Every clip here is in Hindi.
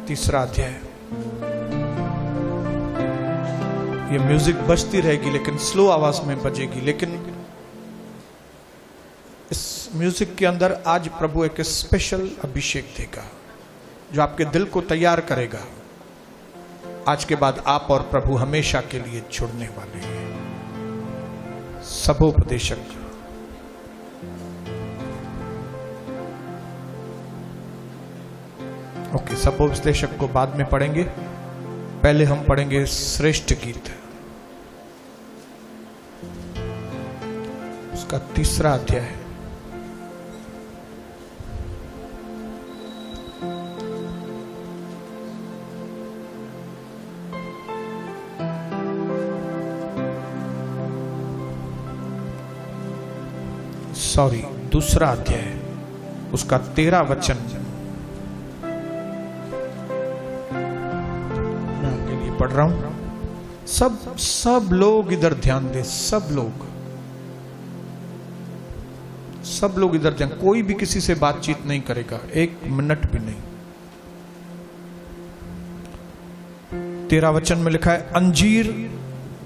तीसरा अध्याय। ये म्यूजिक बजती रहेगी लेकिन स्लो आवाज में बजेगी, लेकिन इस म्यूजिक के अंदर आज प्रभु एक स्पेशल अभिषेक देगा जो आपके दिल को तैयार करेगा। आज के बाद आप और प्रभु हमेशा के लिए जुड़ने वाले हैं। सबोपदेशक ओके, सबोपदेशक को बाद में पढ़ेंगे, पहले हम पढ़ेंगे श्रेष्ठ गीत, उसका तीसरा अध्याय। सॉरी, दूसरा अध्याय, उसका 13 वचन मैं आपके लिए पढ़ रहा हूं। सब लोग इधर ध्यान दें, सब लोग इधर ध्यान। कोई भी किसी से बातचीत नहीं करेगा, 1 मिनट भी नहीं। 13 वचन में लिखा है, अंजीर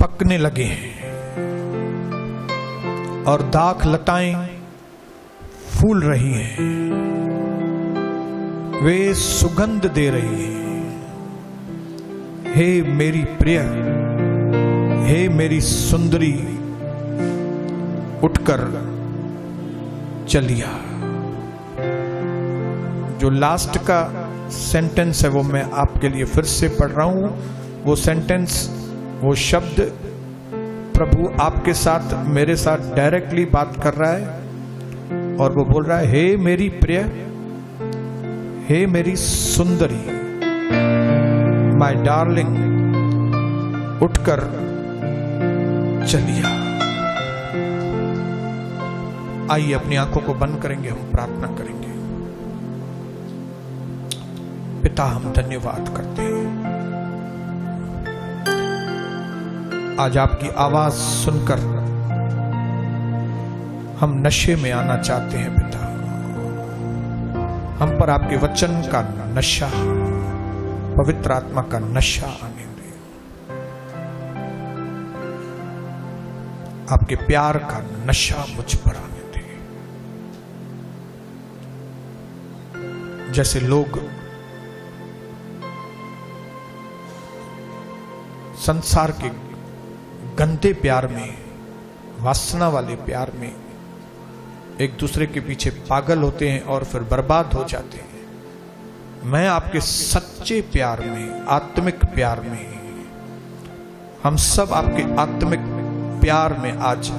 पकने लगे हैं और दाख लताएं फूल रही हैं, वे सुगंध दे रही हैं। हे मेरी प्रिय, हे मेरी सुंदरी, उठकर चलिया। जो लास्ट का सेंटेंस है वो मैं आपके लिए फिर से पढ़ रहा हूं। वो सेंटेंस, वो शब्द प्रभु आपके साथ, मेरे साथ डायरेक्टली बात कर रहा है और वो बोल रहा है, हे मेरी प्रिय, हे मेरी सुंदरी, माय डार्लिंग, उठकर चलिया। आइए अपनी आंखों को बंद करेंगे, हम प्रार्थना करेंगे। पिता, हम धन्यवाद करते हैं आज आपकी आवाज सुनकर हम नशे में आना चाहते हैं। पिता, हम पर आपके वचन का नशा, पवित्र आत्मा का नशा आने दे। आपके प्यार का नशा मुझ पर आने दे। जैसे लोग संसार के गंदे प्यार में, वासना वाले प्यार में एक दूसरे के पीछे पागल होते हैं और फिर बर्बाद हो जाते हैं, मैं आपके सच्चे प्यार में, आत्मिक प्यार में, हम सब आपके आत्मिक प्यार में आज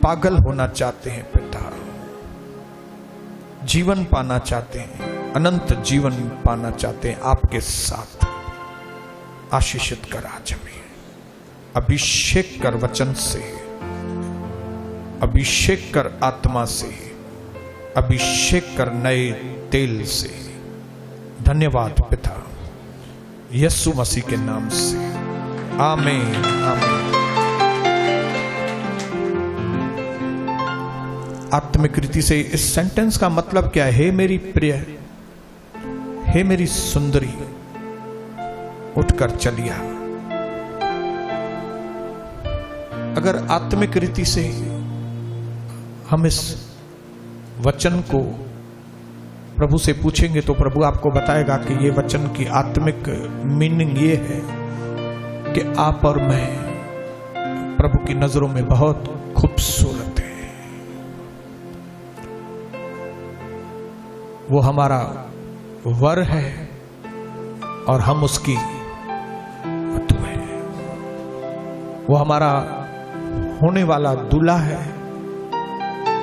पागल होना चाहते हैं। पिता, जीवन पाना चाहते हैं, अनंत जीवन पाना चाहते हैं। आपके साथ आशीषित कर आज हमें, अभिषेक कर वचन से, अभिषेक कर आत्मा से, अभिषेक कर नए तेल से। धन्यवाद पिता, यीशु मसीह के नाम से, आमीन, आमीन। आत्मिक रीति से इस सेंटेंस का मतलब क्या है? हे मेरी प्रिय, हे मेरी सुंदरी, उठकर चलिया। अगर आत्मिक रीति से हम इस वचन को प्रभु से पूछेंगे तो प्रभु आपको बताएगा कि ये वचन की आत्मिक मीनिंग ये है कि आप और मैं प्रभु की नजरों में बहुत खूबसूरत हैं। वो हमारा वर है और हम उसकी वधू है। वो हमारा होने वाला दूल्हा है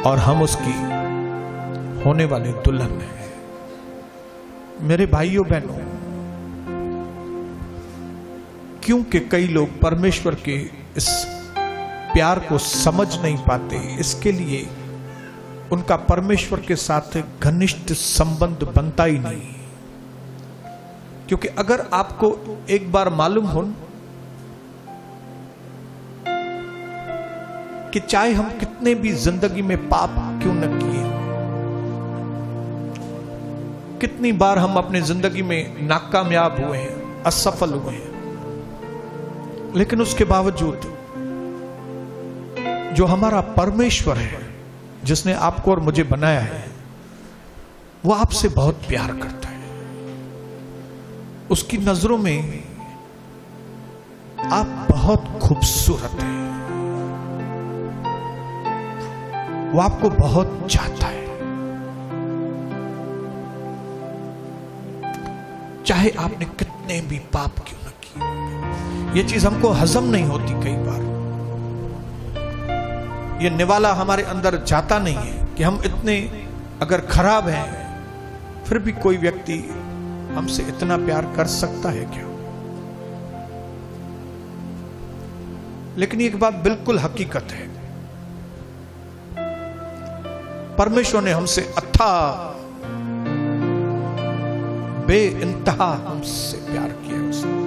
और हम उसकी होने वाले दुल्हन है। मेरे भाइयों बहनों, क्योंकि कई लोग परमेश्वर के इस प्यार को समझ नहीं पाते, इसके लिए उनका परमेश्वर के साथ घनिष्ठ संबंध बनता ही नहीं। क्योंकि अगर आपको एक बार मालूम हो कि चाहे हम कितने भी जिंदगी में पाप क्यों न किए, कितनी बार हम अपने जिंदगी में नाकामयाब हुए हैं, असफल हुए हैं, लेकिन उसके बावजूद जो हमारा परमेश्वर है, जिसने आपको और मुझे बनाया है, वो आपसे बहुत प्यार करता है। उसकी नजरों में आप बहुत खूबसूरत हैं। वो आपको बहुत चाहता है। चाहे आपने कितने भी पाप क्यों न किए। ये चीज हमको हजम नहीं होती कई बार। ये निवाला हमारे अंदर जाता नहीं है कि हम इतने अगर खराब हैं, फिर भी कोई व्यक्ति हमसे इतना प्यार कर सकता है क्या? लेकिन एक बात बिल्कुल हकीकत है, परमेश्वर ने हमसे अथाह बेइंतहा हमसे प्यार किया। उसने,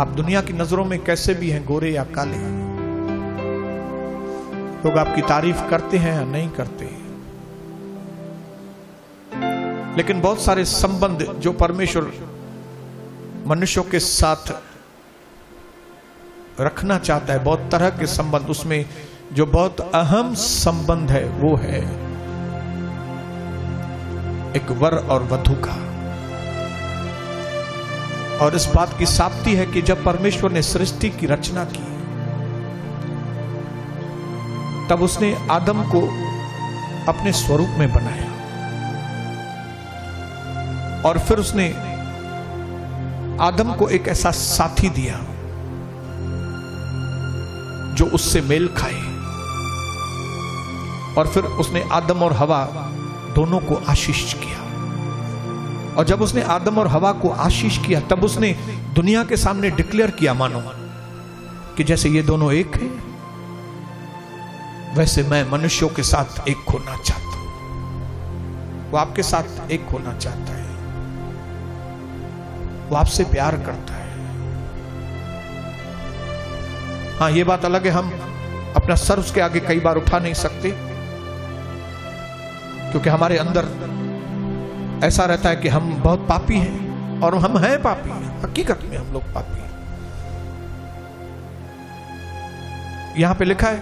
आप दुनिया की नजरों में कैसे भी हैं, गोरे या काले, लोग आपकी तारीफ करते हैं या नहीं करते, लेकिन बहुत सारे संबंध जो परमेश्वर मनुष्यों के साथ रखना चाहता है, बहुत तरह के संबंध, उसमें जो बहुत अहम संबंध है वो है एक वर और वधू का। और इस बात की साबिती है कि जब परमेश्वर ने सृष्टि की रचना की, तब उसने आदम को अपने स्वरूप में बनाया और फिर उसने आदम को एक ऐसा साथी दिया जो उससे मेल खाए, और फिर उसने आदम और हवा दोनों को आशीष किया। और जब उसने आदम और हवा को आशीष किया, तब उसने दुनिया के सामने डिक्लेयर किया, मानो कि जैसे ये दोनों एक हैं, वैसे मैं मनुष्यों के साथ एक होना चाहता हूं। वो आपके साथ एक होना चाहता है, वो आपसे प्यार करता है। हाँ, ये बात अलग है, हम अपना सर उसके आगे कई बार उठा नहीं सकते, क्योंकि हमारे अंदर ऐसा रहता है कि हम बहुत पापी हैं, और हम हैं पापी, हकीकत में हम लोग पापी हैं। यहां पे लिखा है,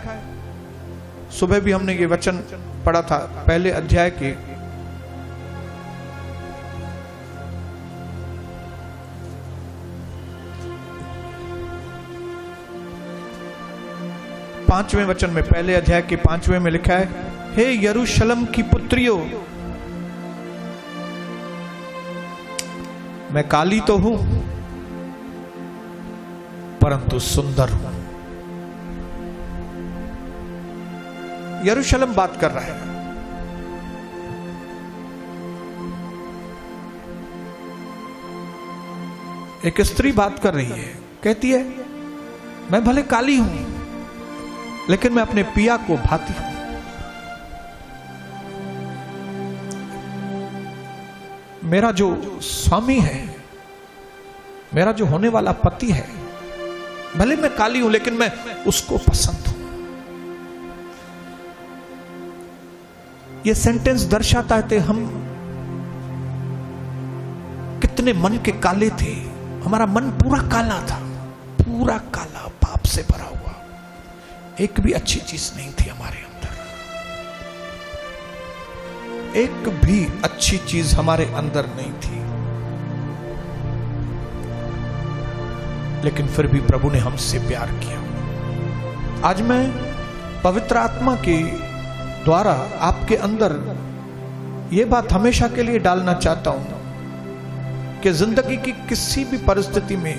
सुबह भी हमने ये वचन पढ़ा था, पहले अध्याय के 5वें वचन में, पहले अध्याय के 5वें में लिखा है, हे यरूशलेम की पुत्रियों, मैं काली तो हूं परंतु सुंदर हूं। यरूशलेम बात कर रहा है। एक स्त्री बात कर रही है, कहती है मैं भले काली हूं, लेकिन मैं अपने पिया को भाती हूं। मेरा जो स्वामी है, मेरा जो होने वाला पति है, भले मैं काली हूं, लेकिन मैं उसको पसंद हूं। यह सेंटेंस दर्शाता है कि हम कितने मन के काले थे। हमारा मन पूरा काला था, पूरा काला, पाप से भरा हुआ। एक भी अच्छी चीज नहीं थी हमारे अंदर, एक भी अच्छी चीज हमारे अंदर नहीं थी, लेकिन फिर भी प्रभु ने हमसे प्यार किया। आज मैं पवित्र आत्मा के द्वारा आपके अंदर यह बात हमेशा के लिए डालना चाहता हूं कि जिंदगी की किसी भी परिस्थिति में,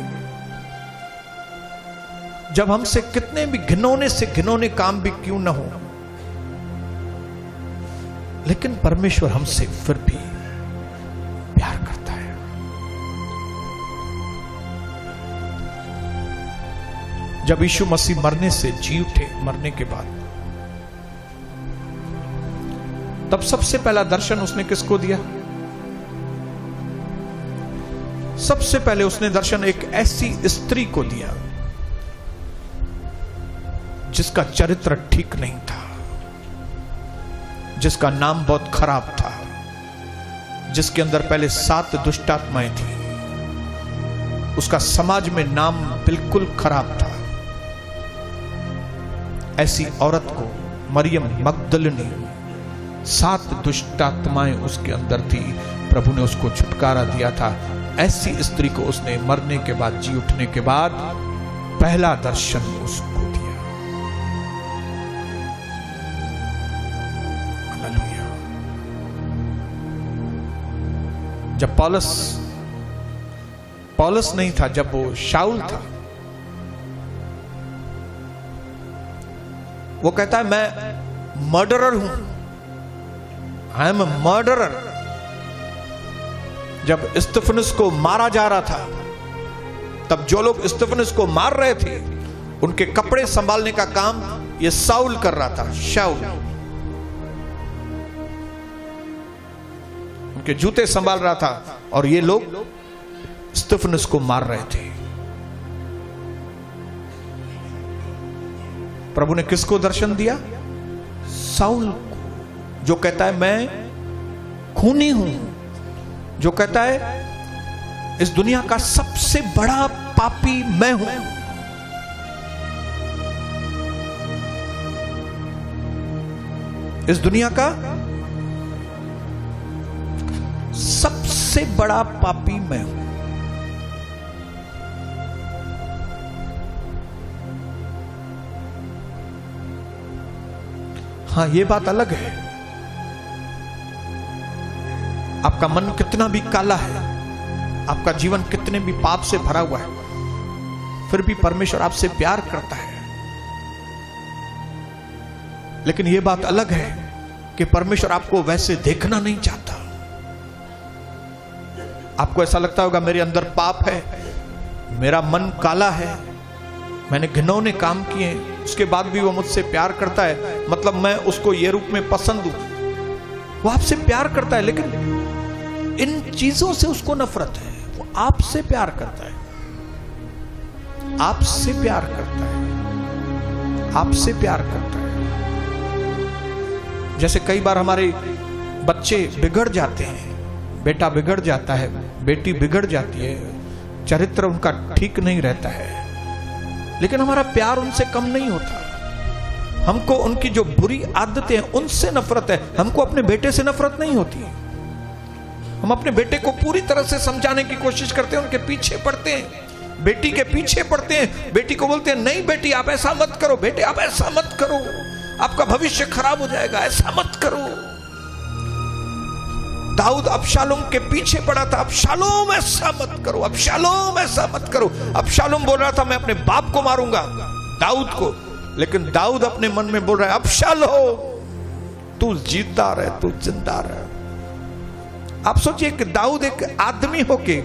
जब हमसे कितने भी घिनौने से घिनौने काम भी क्यों न हो, लेकिन परमेश्वर हमसे फिर भी प्यार करता है। जब यीशु मसीह मरने से जी उठे, मरने के बाद, तब सबसे पहला दर्शन उसने किसको दिया? सबसे पहले उसने दर्शन एक ऐसी स्त्री को दिया जिसका चरित्र ठीक नहीं था, जिसका नाम बहुत खराब था, जिसके अंदर पहले 7 दुष्ट आत्माएं थी, उसका समाज में नाम बिल्कुल खराब था। ऐसी औरत को मरियम मगदलिनी, 7 दुष्ट आत्माएं उसके अंदर थी, प्रभु ने उसको छुटकारा दिया था। ऐसी स्त्री को उसने मरने के बाद, जी उठने के बाद पहला दर्शन उसको दिया। हालेलुया। जब पौलुस नहीं था, जब वो शाऊल था, वो कहता है मैं मर्डरर हूं, आई एम अ मर्डरर। जब स्तिफनुस को मारा जा रहा था, तब जो लोग स्तिफनुस को मार रहे थे, उनके कपड़े संभालने का काम ये शाऊल कर रहा था। शाऊल उनके जूते संभाल रहा था और ये लोग स्तिफनुस को मार रहे थे। प्रभु ने किसको दर्शन दिया? शाऊल को, जो कहता है मैं खूनी हूं, जो कहता है इस दुनिया का सबसे बड़ा पापी मैं हूं। इस दुनिया का सबसे बड़ा पापी मैं हूं। हाँ, ये बात अलग है, आपका मन कितना भी काला है, आपका जीवन कितने भी पाप से भरा हुआ है, फिर भी परमेश्वर आपसे प्यार करता है। लेकिन यह बात अलग है कि परमेश्वर आपको वैसे देखना नहीं चाहता। आपको ऐसा लगता होगा मेरे अंदर पाप है, मेरा मन काला है, मैंने घिनौने काम किए, उसके बाद भी वो मुझसे प्यार करता है, मतलब मैं उसको ये रूप में पसंद हूं। वो आपसे प्यार करता है, लेकिन इन चीजों से उसको नफरत है। वो आपसे प्यार करता है, आपसे प्यार करता है, आपसे प्यार करता है। जैसे कई बार हमारे बच्चे बिगड़ जाते हैं, बेटा बिगड़ जाता है, बेटी बिगड़ जाती है, चरित्र उनका ठीक नहीं रहता है, लेकिन हमारा प्यार उनसे कम नहीं होता। हमको उनकी जो बुरी आदतें हैं उनसे नफरत है, हमको अपने बेटे से नफरत नहीं होती। हम अपने बेटे को पूरी तरह से समझाने की कोशिश करते हैं, उनके पीछे पड़ते हैं, बेटी के पीछे पड़ते हैं, बेटी को बोलते हैं नहीं बेटी आप ऐसा मत करो, बेटे आप ऐसा मत करो, आपका भविष्य खराब हो जाएगा, ऐसा मत करो। दाऊद अबशालोम के पीछे पड़ा था, अबशालोम ऐसा मत करो, अबशालोम ऐसा मत करो। अबशालोम बोल रहा था मैं अपने बाप को मारूंगा, दाऊद को, लेकिन दाऊद अपने मन में बोल रहा है अबशालोम तू जिंदा रहे, तू जिंदा रहे। आप सोचिए कि दाऊद एक आदमी होके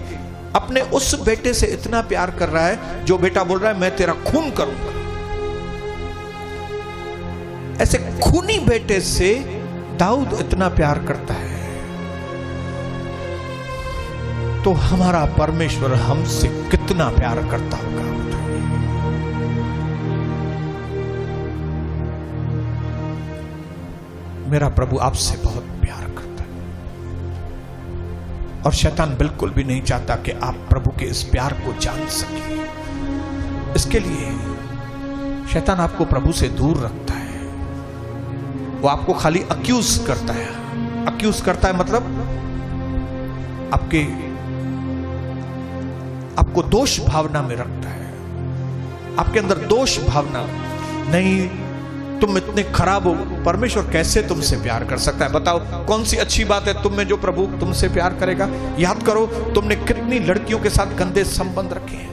अपने उस बेटे से इतना प्यार कर रहा है, जो बेटा बोल रहा है मैं तेरा खून करूंगा। ऐसे खूनी बेटे से दाऊद इतना प्यार करता है, तो हमारा परमेश्वर हमसे कितना प्यार करता होगा। मेरा प्रभु आपसे बहुत प्यार करता है, और शैतान बिल्कुल भी नहीं चाहता कि आप प्रभु के इस प्यार को जान सके। इसके लिए शैतान आपको प्रभु से दूर रखता है। वो आपको खाली अक्यूज करता है। अक्यूज करता है मतलब आपको दोष भावना में रखता है, आपके अंदर दोष भावना, नहीं तुम इतने खराब हो, परमेश्वर कैसे तुमसे प्यार कर सकता है? बताओ कौन सी अच्छी बात है तुम में जो प्रभु तुमसे प्यार करेगा? याद करो तुमने कितनी लड़कियों के साथ गंदे संबंध रखे हैं,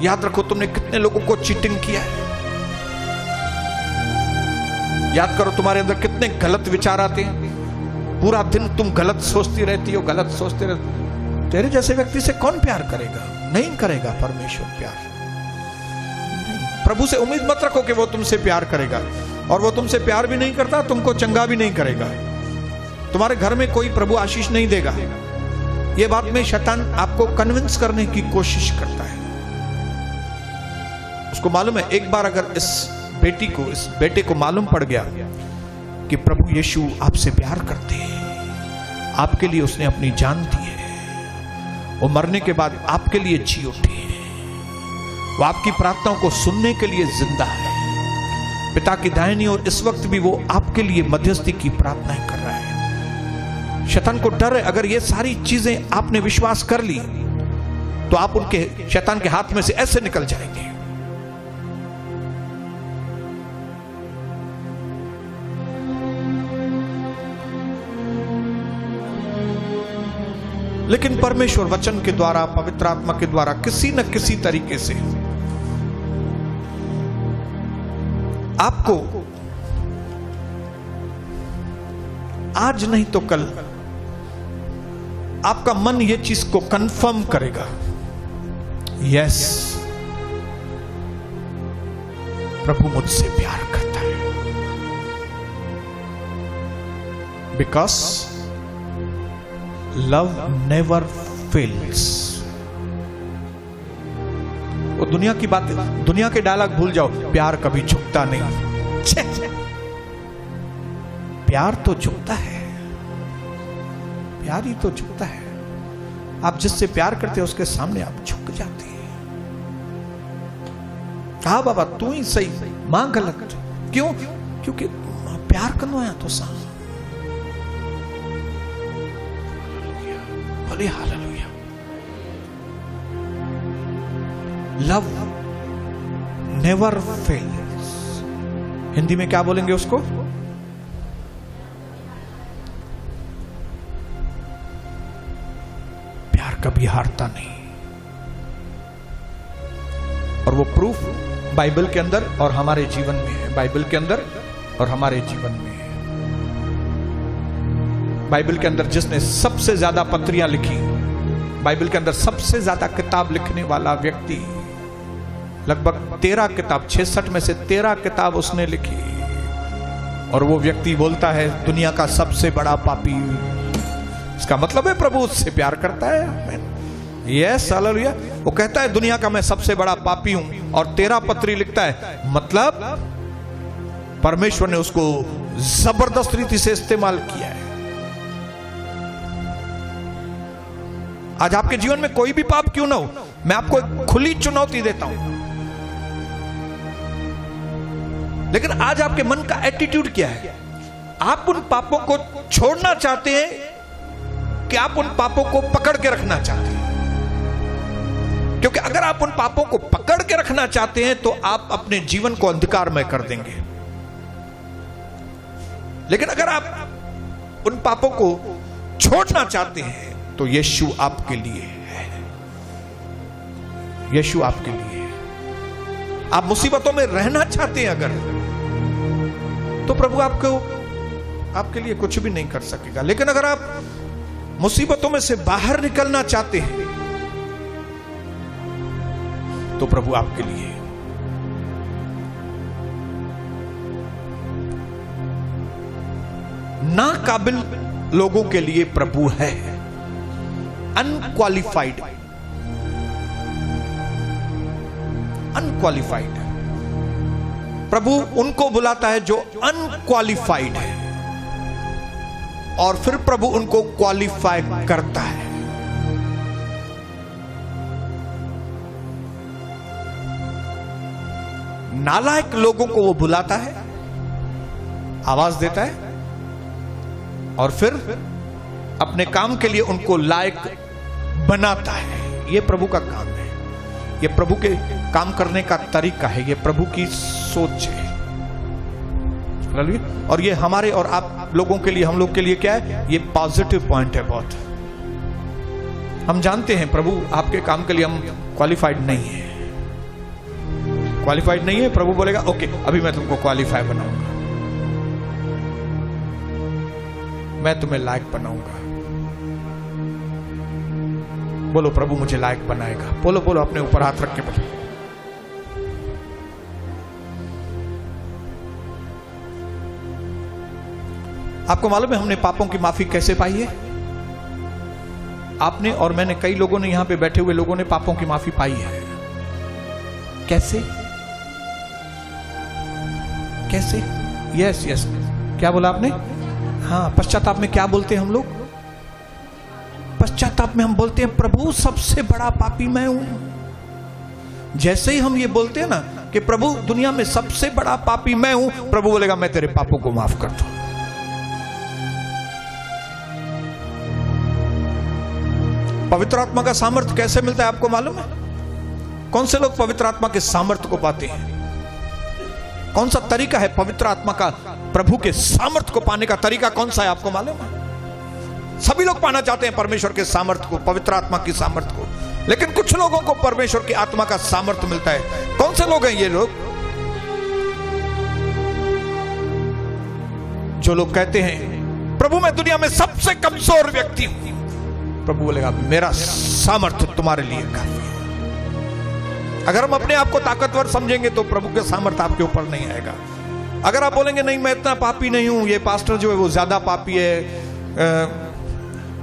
याद रखो तुमने कितने लोगों को चीटिंग किया है, याद करो तुम्हारे अंदर कितने गलत विचार आते हैं, पूरा दिन तुम गलत सोचती रहती हो, गलत सोचते रहते। तेरे जैसे व्यक्ति से कौन प्यार करेगा? नहीं करेगा परमेश्वर प्यार। प्रभु से उम्मीद मत रखो कि वो तुमसे प्यार करेगा, और वो तुमसे प्यार भी नहीं करता, तुमको चंगा भी नहीं करेगा, तुम्हारे घर में कोई प्रभु आशीष नहीं देगा। ये बात में शैतान आपको कन्विंस करने की कोशिश करता है। उसको मालूम है एक बार अगर इस बेटे को मालूम पड़ गया कि प्रभु यीशु आपसे प्यार करते हैं, आपके लिए उसने अपनी जान दी है, वो मरने के बाद आपके लिए जी उठे हैं, वो आपकी प्रार्थनाओं को सुनने के लिए जिंदा है, पिता की दाहिनी ओर इस वक्त भी वो आपके लिए मध्यस्थी की प्रार्थनाएं कर रहा है। शैतान को डर है, अगर ये सारी चीजें आपने विश्वास कर ली तो आप उनके शैतान के हाथ में से ऐसे निकल जाएंगे। लेकिन परमेश्वर वचन के द्वारा, पवित्र आत्मा के द्वारा किसी न किसी तरीके से आपको आज नहीं तो कल आपका मन ये चीज को कंफर्म करेगा, यस प्रभु मुझसे प्यार करता है। Because love never fails. वो दुनिया की बात, दुनिया के डायलॉग भूल जाओ, प्यार कभी झुकता नहीं। छे, छे। प्यार तो झुकता है, प्यार ही तो झुकता है। आप जिससे प्यार करते हो उसके सामने आप झुक जाते हैं। कहा बाबा तू ही सही, मां गलत, क्यों? क्योंकि प्यार करना है तो सा बोले hallelujah. Love never fails. Hindi में क्या बोलेंगे उसको? प्यार कभी हारता नहीं। और वो प्रूफ बाइबल के अंदर और हमारे जीवन में है, बाइबल के अंदर और हमारे जीवन में है। बाइबल के अंदर जिसने सबसे ज्यादा पत्रियां लिखी, बाइबल के अंदर सबसे ज्यादा किताब लिखने वाला व्यक्ति, लगभग 13 किताब, 66 में से 13 किताब उसने लिखी, और वो व्यक्ति बोलता है दुनिया का सबसे बड़ा पापी। इसका मतलब है प्रभु उससे प्यार करता है। Yes hallelujah. वो कहता है दुनिया का मैं सबसे बड़ा पापी हूं और 13 पत्री लिखता है, मतलब परमेश्वर ने उसको जबरदस्त रीति से इस्तेमाल किया है। आज आपके जीवन में कोई भी पाप क्यों ना हो, मैं आपको एक खुली चुनौती देता हूं, लेकिन आज आपके मन का एटीट्यूड क्या है? आप उन पापों को छोड़ना चाहते हैं कि आप उन पापों को पकड़ के रखना चाहते हैं? क्योंकि अगर आप उन पापों को पकड़ के रखना चाहते हैं तो आप अपने जीवन को अंधकारमय कर देंगे। लेकिन अगर आप उन पापों को छोड़ना चाहते हैं तो यीशु आपके लिए है। यीशु आपके लिए है। आप मुसीबतों में रहना चाहते हैं अगर, तो प्रभु आपके लिए कुछ भी नहीं कर सकेगा। लेकिन अगर आप मुसीबतों में से बाहर निकलना चाहते हैं तो प्रभु आपके लिए। नाकाबिल लोगों के लिए प्रभु है, अनक्वालिफाइड, अनक्वालिफाइड। प्रभु उनको बुलाता है जो अनक्वालिफाइड है, और फिर प्रभु उनको क्वालिफाई करता है। नालायक लोगों को वो बुलाता है, आवाज देता है, और फिर अपने काम के लिए उनको लायक बनाता है। ये प्रभु का काम है, ये प्रभु के काम करने का तरीका है, ये प्रभु की सोच है। और ये हमारे और आप लोगों के लिए, हम लोग के लिए क्या है? ये पॉजिटिव पॉइंट है बहुत। हम जानते हैं प्रभु आपके काम के लिए हम क्वालिफाइड नहीं है, क्वालिफाइड नहीं है। प्रभु बोलेगा ओके अभी मैं तुमको क्वालिफाई बनाऊंगा, मैं तुम्हें लायक बनाऊंगा। बोलो प्रभु मुझे लायक बनाएगा। बोलो बोलो, अपने ऊपर हाथ रख के बोलो। आपको मालूम है हमने पापों की माफी कैसे पाई है? आपने और मैंने, कई लोगों ने, यहां पे बैठे हुए लोगों ने पापों की माफी पाई है। कैसे? कैसे? यस यस, क्या बोला आपने? हाँ, पश्चाताप में क्या बोलते हैं हम लोग? पश्चाताप में हम बोलते हैं प्रभु सबसे बड़ा पापी मैं हूं। जैसे ही हम ये बोलते हैं ना कि प्रभु दुनिया में सबसे बड़ा पापी मैं हूं, प्रभु बोलेगा मैं तेरे पापों को माफ कर दूं। पवित्र आत्मा का सामर्थ्य कैसे मिलता है आपको मालूम है? कौन से लोग पवित्र आत्मा के सामर्थ्य को पाते हैं? कौन सा तरीका है पवित्र आत्मा का, प्रभु के सामर्थ्य को पाने का तरीका कौन सा है आपको मालूम है? सभी लोग पाना चाहते हैं परमेश्वर के सामर्थ्य को, पवित्र आत्मा की सामर्थ्य को, लेकिन कुछ लोगों को परमेश्वर की आत्मा का सामर्थ्य मिलता है। कौन से लोग हैं ये लोग? जो लोग कहते हैं प्रभु मैं दुनिया में सबसे कमजोर व्यक्ति हूं, प्रभु बोलेगा मेरा सामर्थ्य तुम्हारे लिए काफी है। अगर हम अपने आप को ताकतवर समझेंगे तो प्रभु का सामर्थ्य आपके ऊपर नहीं आएगा। अगर आप बोलेंगे नहीं मैं इतना पापी नहीं हूं, ये पास्टर जो है वो ज्यादा पापी है,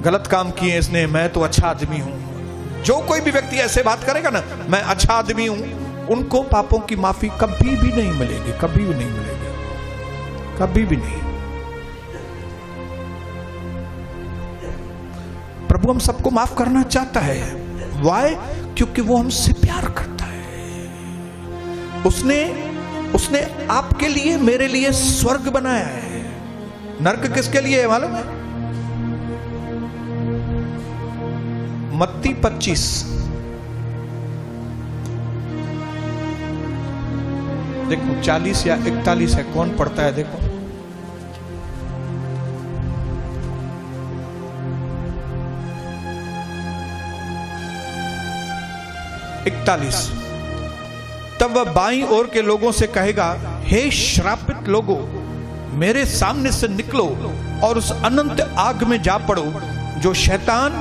गलत काम किए इसने, मैं तो अच्छा आदमी हूं। जो कोई भी व्यक्ति ऐसे बात करेगा ना मैं अच्छा आदमी हूं, उनको पापों की माफी कभी भी नहीं मिलेगी, कभी भी नहीं मिलेगी, कभी भी नहीं। प्रभु हम सबको माफ करना चाहता है। वाई? क्योंकि वो हमसे प्यार करता है। उसने आपके लिए मेरे लिए स्वर्ग बनाया है। नरक किसके लिए है मालूम है? मत्ती 25 देखो 40 या 41 है, कौन पढ़ता है देखो। तब वह बाईं ओर के लोगों से कहेगा, हे श्रापित लोगों, मेरे सामने से निकलो और उस अनंत आग में जा पड़ो जो शैतान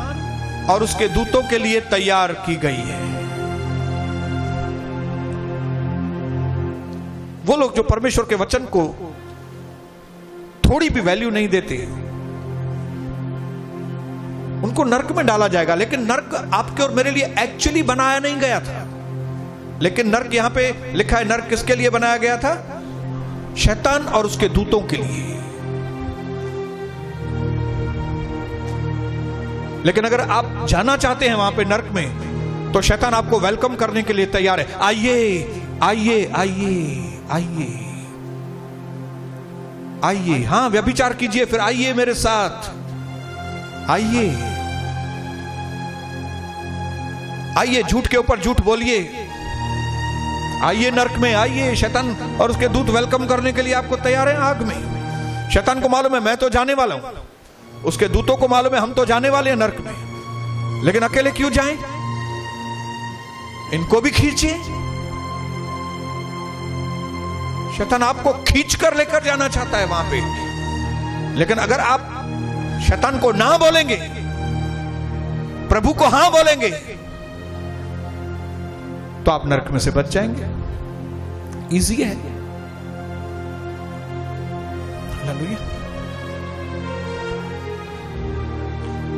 और उसके दूतों के लिए तैयार की गई है। वो लोग जो परमेश्वर के वचन को थोड़ी भी वैल्यू नहीं देते, उनको नरक में डाला जाएगा। लेकिन नरक आपके और मेरे लिए एक्चुअली बनाया नहीं गया था। लेकिन नरक यहां पे लिखा है, नरक किसके लिए बनाया गया था? शैतान और उसके दूतों के लिए। लेकिन अगर आप जाना चाहते हैं वहां पे नरक में, तो शैतान आपको वेलकम करने के लिए तैयार है। आइए आइए आइए आइए आइए, हां व्यभिचार कीजिए, फिर आइए मेरे साथ, आइए आइए, झूठ के ऊपर झूठ बोलिए, आइए नरक में आइए। शैतान और उसके दूत वेलकम करने के लिए आपको तैयार हैं आग में। शैतान को मालूम है मैं तो जाने वाला हूं, उसके दूतों को मालूम है हम तो जाने वाले हैं नरक में, लेकिन अकेले क्यों जाएं? इनको भी खींचिए। शैतान आपको खींच कर लेकर जाना चाहता है वहां पे, लेकिन अगर आप शैतान को ना बोलेंगे, प्रभु को हां बोलेंगे, तो आप नरक में से बच जाएंगे। इजी है। हालेलुया।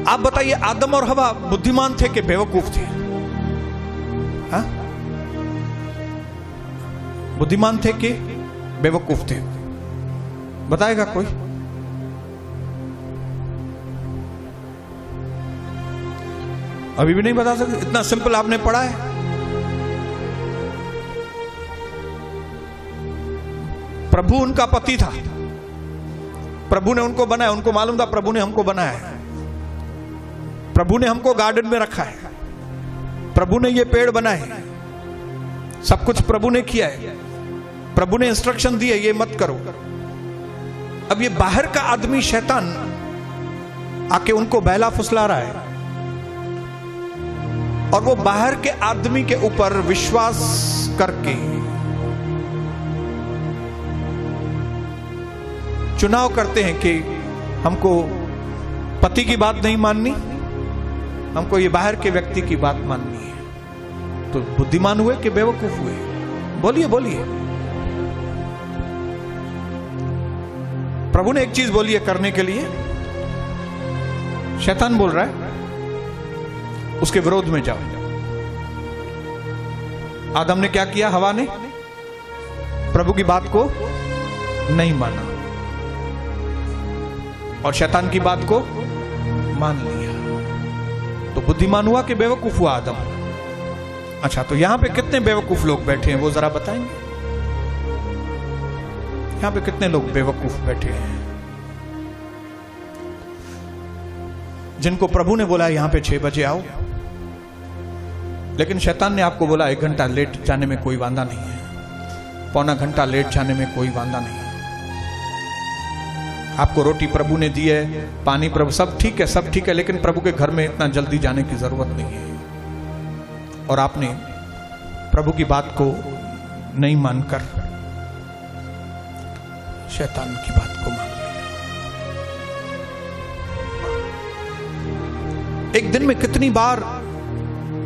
आप बताइए, आदम और हवा बुद्धिमान थे कि बेवकूफ थे? हाँ? बुद्धिमान थे कि बेवकूफ थे? बताएगा कोई? अभी भी नहीं बता सकते? इतना सिंपल आपने पढ़ा है। प्रभु उनका पति था, प्रभु ने उनको बनाया, उनको मालूम था प्रभु ने हमको बनाया है, प्रभु ने हमको गार्डन में रखा है, प्रभु ने ये पेड़ बनाए, सब कुछ प्रभु ने किया है, प्रभु ने इंस्ट्रक्शन दी है ये मत करो। अब ये बाहर का आदमी शैतान आके उनको बहला फुसला रहा है, और वो बाहर के आदमी के ऊपर विश्वास करके चुनाव करते हैं कि हमको पति की बात नहीं माननी, हमको ये बाहर के व्यक्ति की बात माननी है। तो बुद्धिमान हुए कि बेवकूफ हुए? बोलिए बोलिए। प्रभु ने एक चीज बोली है करने के लिए, शैतान बोल रहा है उसके विरोध में जाओ। आदम ने क्या किया? हवा ने प्रभु की बात को नहीं माना। और शैतान की बात को मान लिया। तो बुद्धिमान हुआ कि बेवकूफ हुआ आदम? अच्छा, तो यहां पे कितने बेवकूफ लोग बैठे हैं वो जरा बताएंगे? यहां पे कितने लोग बेवकूफ बैठे हैं जिनको प्रभु ने बोला यहां पे 6 बजे आओ, लेकिन शैतान ने आपको बोला 1 घंटा लेट जाने में कोई वांदा नहीं है, पौना घंटा लेट जाने में कोई वांदा नहीं है। आपको रोटी प्रभु ने दी है, पानी प्रभु, सब ठीक है, सब ठीक है, लेकिन प्रभु के घर में इतना जल्दी जाने की जरूरत नहीं है। और आपने प्रभु की बात को नहीं मानकर शैतान की बात को मान लिया। एक दिन में कितनी बार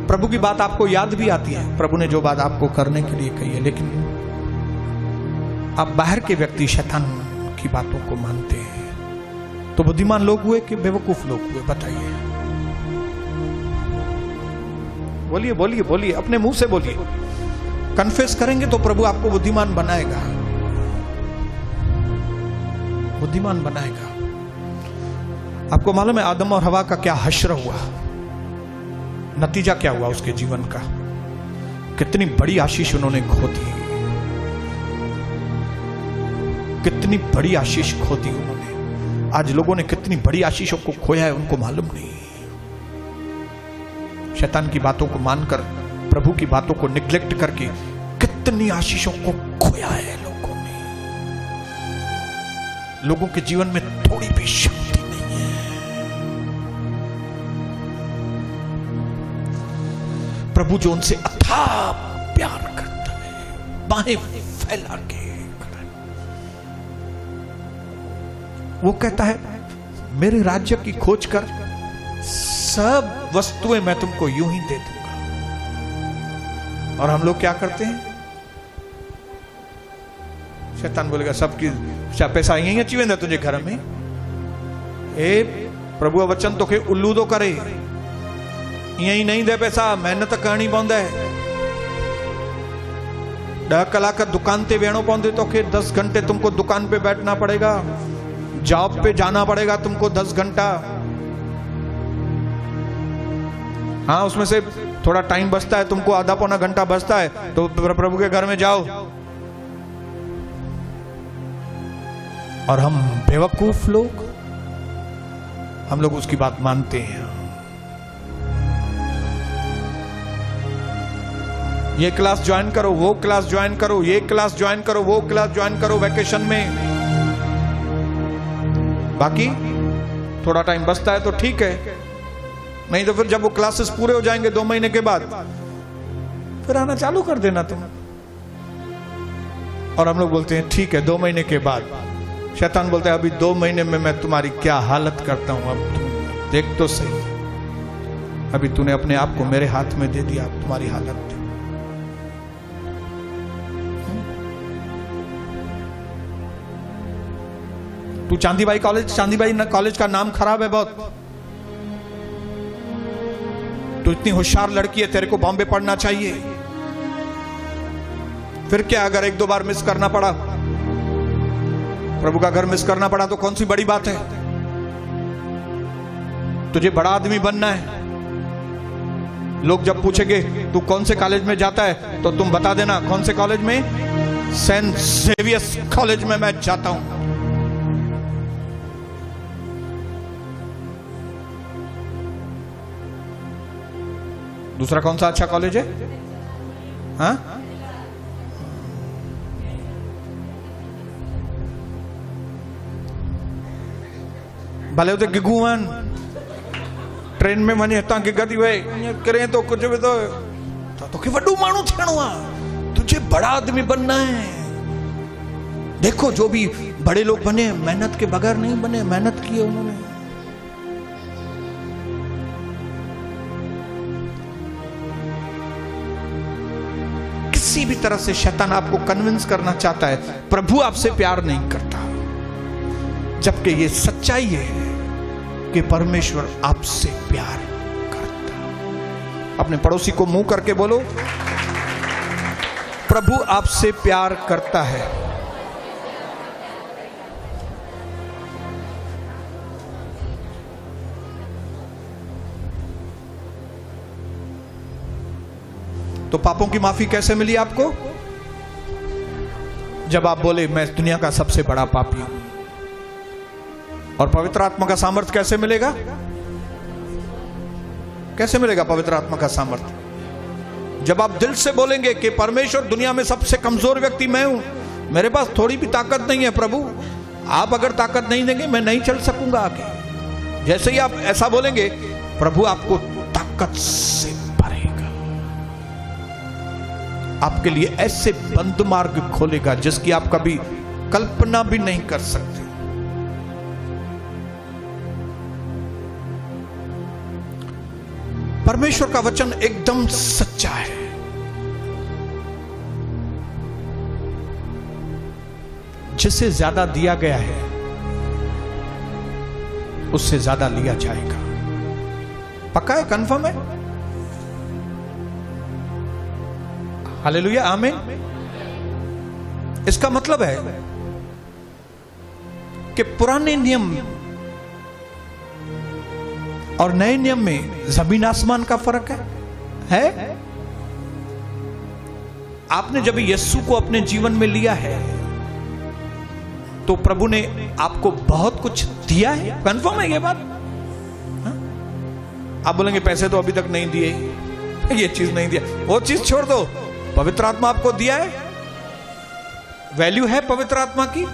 प्रभु की बात आपको याद भी आती है, प्रभु ने जो बात आपको करने के लिए कही है, लेकिन आप बाहर के व्यक्ति शैतान की बातों को मानते हैं। तो बुद्धिमान लोग हुए कि बेवकूफ लोग हुए? बताइए, बोलिए बोलिए बोलिए, अपने मुंह से बोलिए। कन्फेस करेंगे तो प्रभु आपको बुद्धिमान बनाएगा, बुद्धिमान बनाएगा। आपको मालूम है आदम और हवा का क्या हश्र हुआ? नतीजा क्या हुआ उसके जीवन का? कितनी बड़ी आशीष उन्होंने खो दी, कितनी बड़ी आशीष खो दी उन्होंने। आज लोगों ने कितनी बड़ी आशीषों को खोया है, उनको मालूम नहीं। शैतान की बातों को मानकर, प्रभु की बातों को निग्लेक्ट करके कितनी आशीषों को खोया है लोगों ने। लोगों के जीवन में थोड़ी भी शक्ति नहीं है। प्रभु जो उनसे अथाह प्यार करता है, बाहें फैला के वो कहता है मेरे राज्य की खोज कर, सब वस्तुएं मैं तुमको यूं ही दे दूंगा। और हम लोग क्या करते हैं? शैतान बोलेगा सबकी पैसा यही अची वेंदा तुझे घर में। ए प्रभु वचन तो के उल्लू तो करे, यही नहीं दे पैसा, मेहनत करनी पवंद है। 10 कलाक दुकान पे वेणो पवंदे तो के 10 घंटे तुमको दुकान पे बैठना पड़ेगा, जॉब पे जाना पड़ेगा तुमको 10 घंटा। हाँ, उसमें से थोड़ा टाइम बचता है, तुमको आधा पौना घंटा बचता है, तो प्रभु के घर में जाओ। और हम बेवकूफ लोग, हम लोग उसकी बात मानते हैं। ये क्लास ज्वाइन करो, वो क्लास ज्वाइन करो, ये क्लास ज्वाइन करो, वो क्लास ज्वाइन करो वैकेशन में। बाकी थोड़ा टाइम बचता है तो ठीक है, नहीं तो फिर जब वो क्लासेस पूरे हो जाएंगे 2 महीने के बाद, फिर आना चालू कर देना तुम। और हम लोग बोलते हैं ठीक है 2 महीने के बाद। शैतान बोलता है अभी 2 महीने में मैं तुम्हारी क्या हालत करता हूं, अब तुम देख तो सही। अभी तूने अपने आप को मेरे हाथ में दे दिया, अब तुम्हारी हालत। तू चांदीबाई कॉलेज का नाम खराब है बहुत, तू इतनी होशियार लड़की है, तेरे को बॉम्बे पढ़ना चाहिए। फिर क्या, अगर 1-2 बार मिस करना पड़ा, प्रभु का घर मिस करना पड़ा, तो कौन सी बड़ी बात है? तुझे बड़ा आदमी बनना है। लोग जब पूछेंगे तू कौन से कॉलेज में जाता है, तो तुम बता देना कौन से कॉलेज में? सेंट जेवियर्स कॉलेज में मैं जाता हूं। दूसरा कौन सा अच्छा कॉलेज है? हाँ, भले उते गिगुवन ट्रेन में वने हितां गिग थी वे करें तो कुछ भी तो के वड्डू माण्हू थियणो आ, तुझे बड़ा आदमी बनना है। देखो जो भी बड़े लोग बने मेहनत के बगैर नहीं बने, मेहनत की है उन्होंने। किसी भी तरह से शैतान आपको कन्विंस करना चाहता है प्रभु आपसे प्यार नहीं करता, जबकि ये सच्चाई है कि परमेश्वर आपसे प्यार करता। अपने पड़ोसी को मुंह करके बोलो, प्रभु आपसे प्यार करता है। तो पापों की माफी कैसे मिली आपको? जब आप बोले मैं दुनिया का सबसे बड़ा पापी हूं। और पवित्र आत्मा का सामर्थ्य कैसे मिलेगा? कैसे मिलेगा पवित्र आत्मा का सामर्थ्य? जब आप दिल से बोलेंगे कि परमेश्वर, दुनिया में सबसे कमजोर व्यक्ति मैं हूं, मेरे पास थोड़ी भी ताकत नहीं है प्रभु, आप अगर ताकत नहीं देंगे मैं नहीं चल सकूंगा आगे। जैसे ही आप ऐसा बोलेंगे, प्रभु आपको ताकत से भरेगा, आपके लिए ऐसे बंद मार्ग खोलेगा जिसकी आप कभी कल्पना भी नहीं कर सकते। परमेश्वर का वचन एकदम सच्चा है। जिसे ज्यादा दिया गया है उससे ज्यादा लिया जाएगा। पक्का है? कंफर्म है? हालेलुया, आमीन। इसका मतलब है कि पुराने नियम और नए नियम में जमीन आसमान का फर्क है? आपने जब यीशु को अपने जीवन में लिया है तो प्रभु ने आपको बहुत कुछ दिया है। कंफर्म है ये बात? हा? आप बोलेंगे पैसे तो अभी तक नहीं दिए, ये चीज नहीं दिया, वो चीज छोड़ दो, पवित्र आत्मा आपको दिया है। वैल्यू है पवित्र आत्मा की?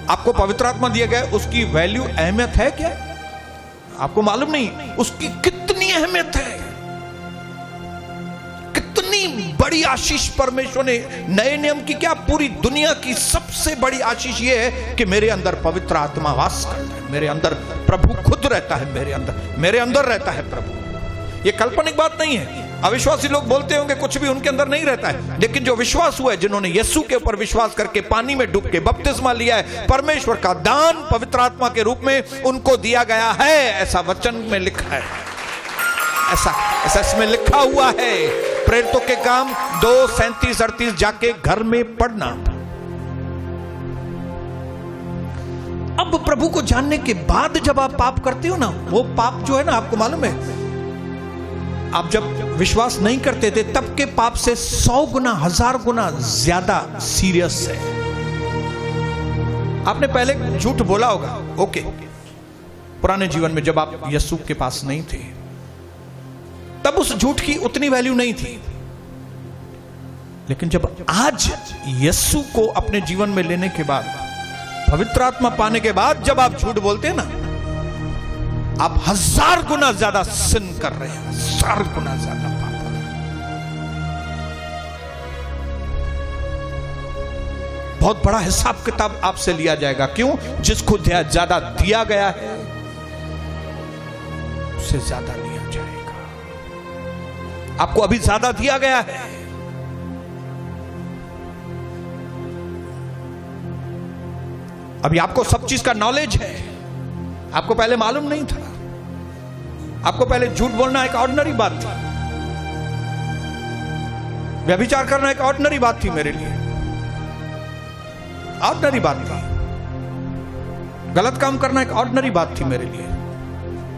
आपको पवित्र आत्मा दिया गया, उसकी वैल्यू, अहमियत है क्या? आपको मालूम नहीं उसकी कितनी अहमियत है, कितनी बड़ी आशीष परमेश्वर ने। नए नियम की क्या, पूरी दुनिया की सबसे बड़ी आशीष यह है कि मेरे अंदर पवित्र आत्मा वास करता है, मेरे अंदर प्रभु खुद रहता है, मेरे अंदर रहता है प्रभु। यह काल्पनिक बात नहीं है। अविश्वासी लोग बोलते होंगे कुछ भी उनके अंदर नहीं रहता है, लेकिन जो विश्वास हुआ है, जिन्होंने यीशु के ऊपर विश्वास करके पानी में डूब के बपतिस्मा लिया है, परमेश्वर का दान पवित्र आत्मा के रूप में उनको दिया गया है। ऐसा वचन में लिखा है, ऐसा इसमें लिखा हुआ है। प्रेरितों के काम 2:37-38 जाके घर में पढ़ना। अब प्रभु को जानने के बाद जब आप पाप करते हो ना, वो पाप जो है ना, आपको मालूम है, आप जब विश्वास नहीं करते थे तब के पाप से 100 गुना 1000 गुना ज्यादा सीरियस है। आपने पहले झूठ बोला होगा, ओके, पुराने जीवन में जब आप यीशु के पास नहीं थे तब उस झूठ की उतनी वैल्यू नहीं थी, लेकिन जब आज यीशु को अपने जीवन में लेने के बाद, पवित्र आत्मा पाने के बाद जब आप झूठ बोलते हैं ना, आप 1000 गुना ज्यादा सिन कर रहे हैं, 1000 गुना ज्यादा पाप कर रहे हैं। बहुत बड़ा हिसाब किताब आपसे लिया जाएगा। क्यों? जिसको ज्यादा दिया गया है उससे ज्यादा लिया जाएगा। आपको अभी ज्यादा दिया गया है, अभी आपको सब चीज का नॉलेज है, आपको पहले मालूम नहीं था। आपको पहले झूठ बोलना एक ऑर्डिनरी बात थी, व्यभिचार करना एक ऑर्डिनरी बात थी, मेरे लिए ऑर्डिनरी बात थी, गलत काम करना एक ऑर्डिनरी बात थी मेरे लिए।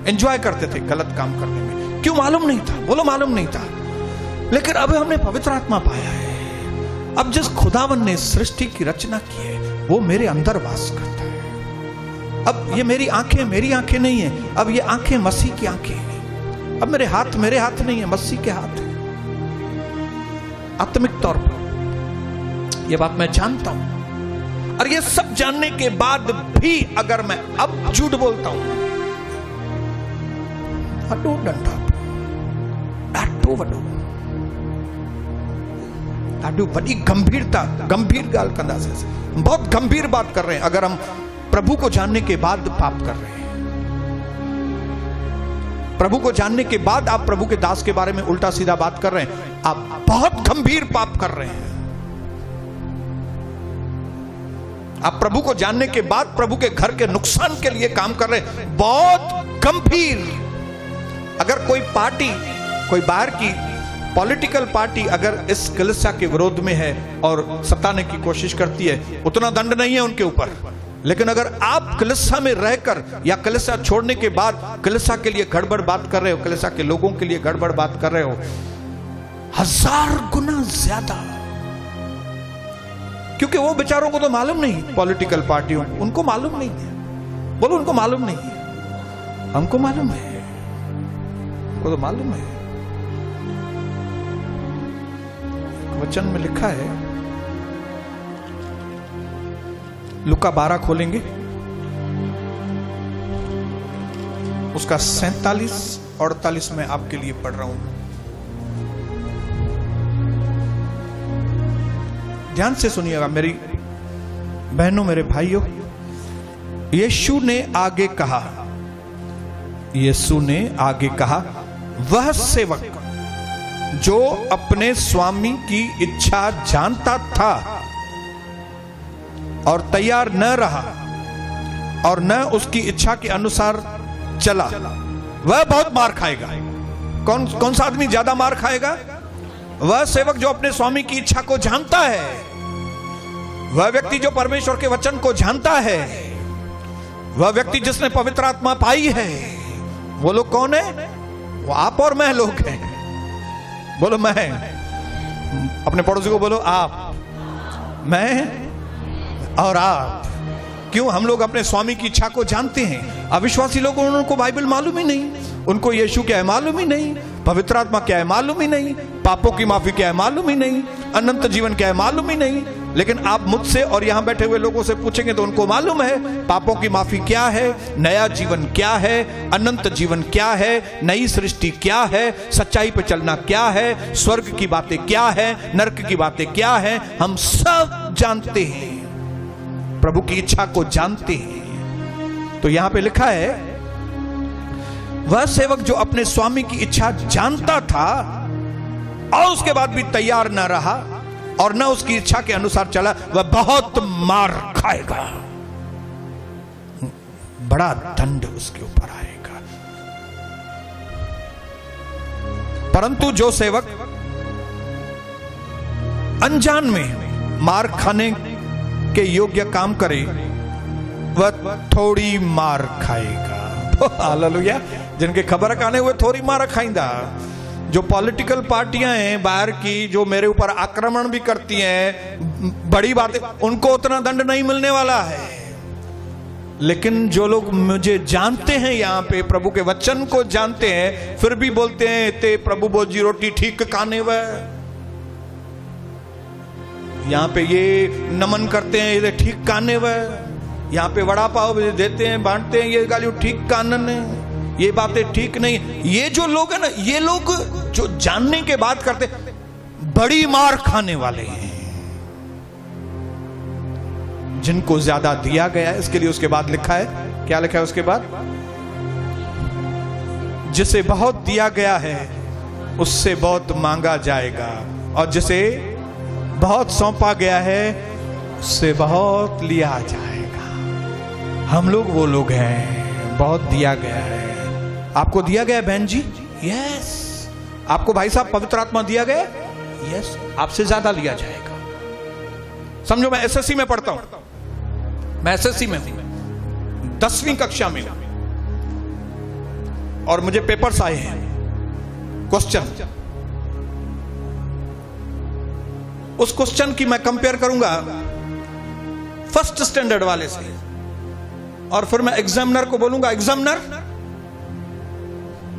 एंजॉय करते थे गलत काम करने में। क्यों? मालूम नहीं था, बोलो मालूम नहीं था। लेकिन अब हमने पवित्र आत्मा पाया है। अब जिस खुदावन ने सृष्टि की रचना की है वो मेरे अंदर वास करता है। अब ये मेरी आंखें नहीं है, अब ये आंखें मसीह की आंखें हैं। अब मेरे हाथ नहीं है, मसीह के हाथ है। आत्मिक तौर पर यह बात मैं जानता हूं, और ये सब जानने के बाद भी अगर मैं अब झूठ बोलता हूं, बड़ी गंभीर गाल कंधा से, बहुत गंभीर बात कर रहे हैं। अगर हम प्रभु को जानने के बाद पाप कर रहे हैं, प्रभु को जानने के बाद आप प्रभु के दास के बारे में उल्टा सीधा बात कर रहे हैं, आप बहुत गंभीर पाप कर रहे हैं। आप प्रभु को जानने के बाद प्रभु के घर के नुकसान के लिए काम कर रहे हैं, बहुत गंभीर। अगर कोई पार्टी, कोई बाहर की पॉलिटिकल पार्टी अगर इस कलीसिया के विरोध में है और सताने की कोशिश करती है, उतना दंड नहीं है उनके ऊपर। लेकिन अगर आप कलीसिया में रहकर या कलीसिया छोड़ने के बाद कलीसिया के लिए गड़बड़ बात कर रहे हो, कलीसिया के लोगों के लिए गड़बड़ बात कर रहे हो, 1000 गुना ज्यादा। क्योंकि वो बेचारों को तो मालूम नहीं, पॉलिटिकल पार्टियों उनको मालूम नहीं है। बोलो उनको मालूम नहीं है, हमको मालूम है, उनको तो मालूम है। वचन में लिखा है, लुका 12 खोलेंगे, उसका 47-48 में आपके लिए पढ़ रहा हूं। ध्यान से सुनिएगा मेरी बहनों, मेरे भाइयों। यीशु ने आगे कहा, यीशु ने आगे कहा, वह सेवक जो अपने स्वामी की इच्छा जानता था और तैयार न रहा और न उसकी इच्छा के अनुसार चला, वह बहुत मार खाएगा। कौन सा आदमी ज्यादा मार खाएगा? वह सेवक जो अपने स्वामी की इच्छा को जानता है, वह व्यक्ति जो परमेश्वर के वचन को जानता है, वह व्यक्ति जिसने पवित्र आत्मा पाई है। वो लोग कौन है? वो आप और मैं लोग हैं। बोलो मैं, अपने पड़ोसी को बोलो आप, मैं और आप। क्यों? हम लोग अपने स्वामी की इच्छा को जानते हैं। अविश्वासी लोग, उनको बाइबल मालूम ही नहीं, उनको यीशु क्या है मालूम ही नहीं, पवित्र आत्मा क्या है मालूम ही नहीं, पापों की माफी क्या है मालूम ही नहीं, अनंत जीवन क्या है मालूम ही नहीं। लेकिन आप मुझसे और यहां बैठे हुए लोगों से पूछेंगे तो उनको मालूम है पापों की माफी क्या है, नया जीवन क्या है, अनंत जीवन क्या है, नई सृष्टि क्या है, सच्चाई पे चलना क्या है, स्वर्ग की बातें क्या है, नरक की बातें क्या है। हम सब जानते हैं, प्रभु की इच्छा को जानते हैं। तो यहां पे लिखा है, वह सेवक जो अपने स्वामी की इच्छा जानता था और उसके बाद भी तैयार न रहा और न उसकी इच्छा के अनुसार चला, वह बहुत मार खाएगा, बड़ा दंड उसके ऊपर आएगा। परंतु जो सेवक अनजान में मार खाने के योग्य काम करे, वह थोड़ी मार खाएगा। हालेलुया। जिनके खबर काने हुए थोड़ी मार खाइंदा। जो पॉलिटिकल पार्टियां हैं बाहर की, जो मेरे ऊपर आक्रमण भी करती हैं, बड़ी बातें, उनको उतना दंड नहीं मिलने वाला है। लेकिन जो लोग मुझे जानते हैं, यहां पे प्रभु के वचन को जानते हैं, फिर भी बोलते हैं ते प्रभु बोजी रोटी ठीक काने वह, यहां पे ये नमन करते हैं, ये ठीक काने वह, यहां पे वड़ा पाव देते हैं, बांटते हैं, ये गालियों ठीक कानन है, ये बातें ठीक नहीं। ये जो लोग है ना, ये लोग जो जानने के बाद करते, बड़ी मार खाने वाले हैं। जिनको ज्यादा दिया गया है, इसके लिए उसके बाद लिखा है, क्या लिखा है उसके बाद? जिसे बहुत दिया गया है उससे बहुत मांगा जाएगा, और जिसे बहुत सौंपा गया है उससे बहुत लिया जाएगा। हम लोग वो लोग हैं, बहुत दिया गया है। आपको दिया गया बहन जी? यस। आपको भाई साहब पवित्र आत्मा दिया गया? यस। आपसे ज्यादा लिया जाएगा। समझो, मैं एसएससी में पढ़ता हूं, मैं एसएससी में हूं, 10वीं कक्षा में, और मुझे पेपर्स आए हैं, क्वेश्चन। उस क्वेश्चन की मैं कंपेयर करूंगा फर्स्ट स्टैंडर्ड वाले से, और फिर मैं एग्जामिनर को बोलूंगा, एग्जामिनर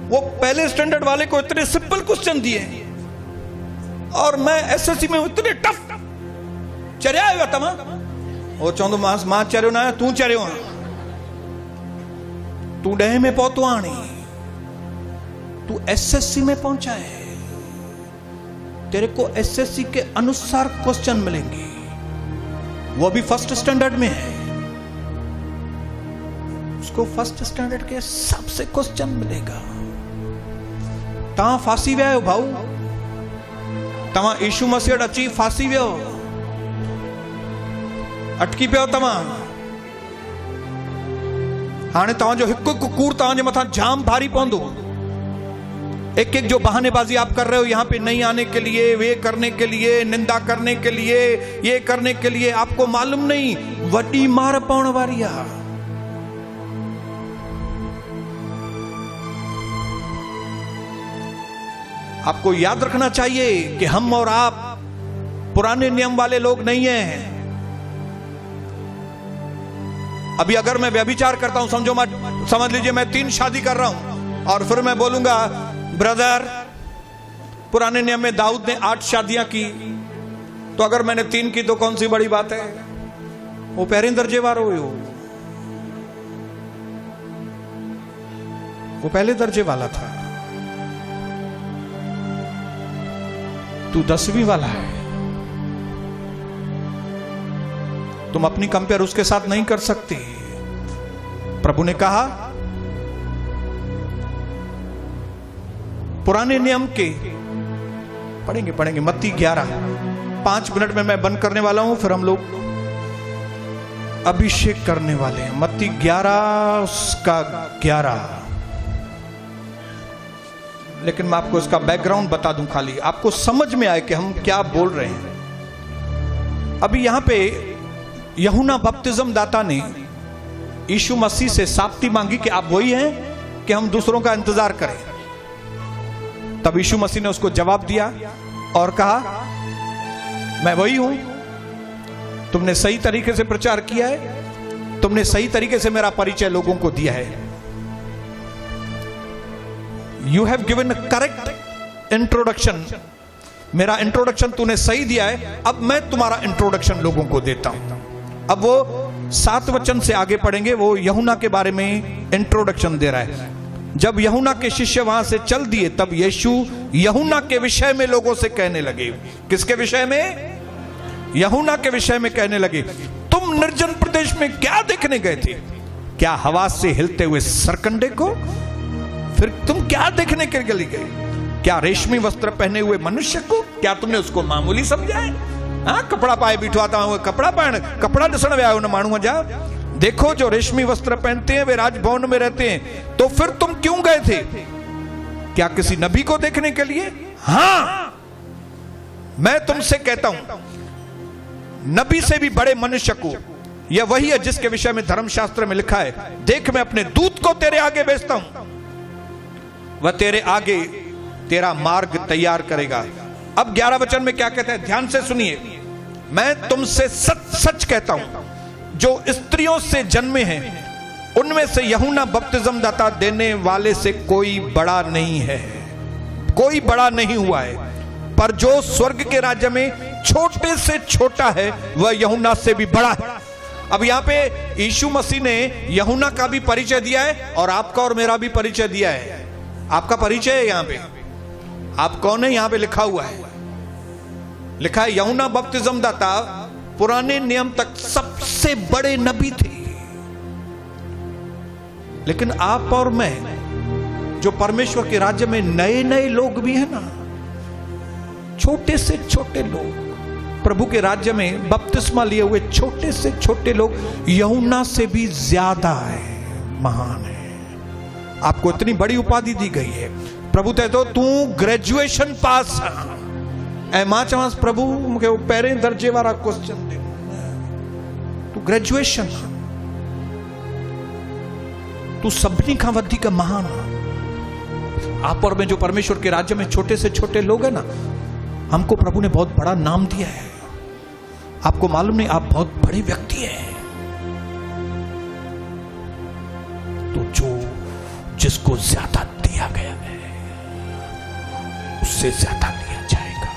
वो पहले स्टैंडर्ड वाले को इतने सिंपल क्वेश्चन दिए और मैं एसएससी में इतने टफ चरिया हुआ तमा वो चौंदो मां चरियो ना, तू चरियो आ, तू 10 में पहुंचो आनी, तू एसएससी में पहुंचा है, तेरे को एसएससी के अनुसार क्वेश्चन मिलेंगे, वो भी फर्स्ट स्टैंडर्ड में है, उसको फर्स्ट स्टैंडर्ड के हिसाब से क्वेश्चन मिलेगा। तव्हां फांसी विया आहियो भाऊ, तव्हां यीशु मसीह वटि अची फांसी वियो, अटकी पियो तव्हां। हाणे तव्हांजो हिकु हिकु कूड़ तव्हांजे मथां जाम भारी पवंदो। एक एक जो बहानेबाजी आप कर रहे हो यहाँ पे नहीं आने के लिए, वे करने के लिए, निंदा करने के लिए, ये करने के लिए, आपको मालूम नहीं वड्डी मार पवण वारी आहे। आपको याद रखना चाहिए कि हम और आप पुराने नियम वाले लोग नहीं हैं। अभी अगर मैं व्यभिचार करता हूं, समझ लीजिए मैं 3 शादी कर रहा हूं और फिर मैं बोलूंगा ब्रदर पुराने नियम में दाऊद ने 8 शादियां की, तो अगर मैंने 3 की तो कौन सी बड़ी बात है? वो पहले दर्जे वाला हो, वो पहले दर्जे वाला था, तू 10वीं वाला है। तुम अपनी कंपेयर उसके साथ नहीं कर सकती। प्रभु ने कहा पुराने नियम के पढ़ेंगे मत्ती 11, 5 मिनट में मैं बंद करने वाला हूं, फिर हम लोग अभिषेक करने वाले हैं। मत्ती 11 का 11, लेकिन मैं आपको इसका बैकग्राउंड बता दूं, खाली आपको समझ में आए कि हम क्या बोल रहे हैं। अभी यहां पे यूहन्ना बपतिस्म दाता ने यीशु मसीह से साबिती मांगी कि आप वही हैं कि हम दूसरों का इंतजार करें। तब यीशु मसीह ने उसको जवाब दिया और कहा मैं वही हूं, तुमने सही तरीके से प्रचार किया है, तुमने सही तरीके से मेरा परिचय लोगों को दिया है। You have given a correct introduction, मेरा इंट्रोडक्शन तूने सही दिया है, अब मैं तुम्हारा इंट्रोडक्शन लोगों को देता हूं। अब वो 7 वचन से आगे पढ़ेंगे, वो यूहन्ना के बारे में इंट्रोडक्शन दे रहा है। जब यूहन्ना के शिष्य वहां से चल दिए तब यीशु यूहन्ना के विषय में लोगों से कहने लगे। किसके विषय में? यूहन्ना के विषय में कहने लगे, तुम निर्जन प्रदेश में क्या देखने गए थे? क्या हवा से हिलते हुए सरकंडे को? फिर तुम क्या देखने के लिए गए? क्या रेशमी वस्त्र पहने हुए मनुष्य को? क्या तुमने उसको मामूली समझा है? हाँ, कपड़ा पाए बिठवाता हूं, कपड़ा पहन, कपड़ा दिसण वे आयो न मानू जा। देखो जो रेशमी वस्त्र पहनते हैं वे राजभवन में रहते हैं। तो फिर तुम क्यों गए थे? क्या किसी नबी को देखने के लिए? हाँ, मैं तुमसे कहता हूं नबी से भी बड़े मनुष्य को, यह वही है जिसके विषय में धर्मशास्त्र में लिखा है, देख मैं अपने दूत को तेरे आगे भेजता हूं, वह तेरे आगे तेरा मार्ग तैयार करेगा। अब 11 वचन में क्या कहता है, ध्यान से सुनिए। मैं तुमसे सच सच कहता हूं जो स्त्रियों से जन्मे हैं उनमें से यूहन्ना बपतिस्म दाता देने वाले से कोई बड़ा नहीं है, कोई बड़ा नहीं हुआ है, पर जो स्वर्ग के राज्य में छोटे से छोटा है वह यूहन्ना से भी बड़ा है। अब यहां पे यीशु मसीह ने यूहन्ना का भी परिचय दिया है और आपका और मेरा भी परिचय दिया है। आपका परिचय है यहां पे, आप कौन है यहां पे लिखा हुआ है, लिखा है यूहन्ना बपतिस्म दाता पुराने नियम तक सबसे बड़े नबी थे। लेकिन आप और मैं जो परमेश्वर के राज्य में नए नए लोग भी हैं ना, छोटे से छोटे लोग प्रभु के राज्य में बपतिस्मा लिए हुए छोटे से छोटे लोग यूहन्ना से भी ज्यादा है, महान है। आपको इतनी बड़ी उपाधि दी गई है। प्रभु ते तो तू ग्रेजुएशन पास ऐं मां चवांसि प्रभु मूंखे पहिरें दर्जे वारा क्वेश्चन दे, तू ग्रेजुएशन, तू सभिनी खां वधीक महान। आप और मैं जो परमेश्वर के राज्य में छोटे से छोटे लोग हैं ना, हमको प्रभु ने बहुत बड़ा नाम दिया है। आपको मालूम नहीं, आप बहुत बड़े व्यक्ति हैं। तो जो जिसको ज्यादा दिया गया है उससे ज्यादा लिया जाएगा।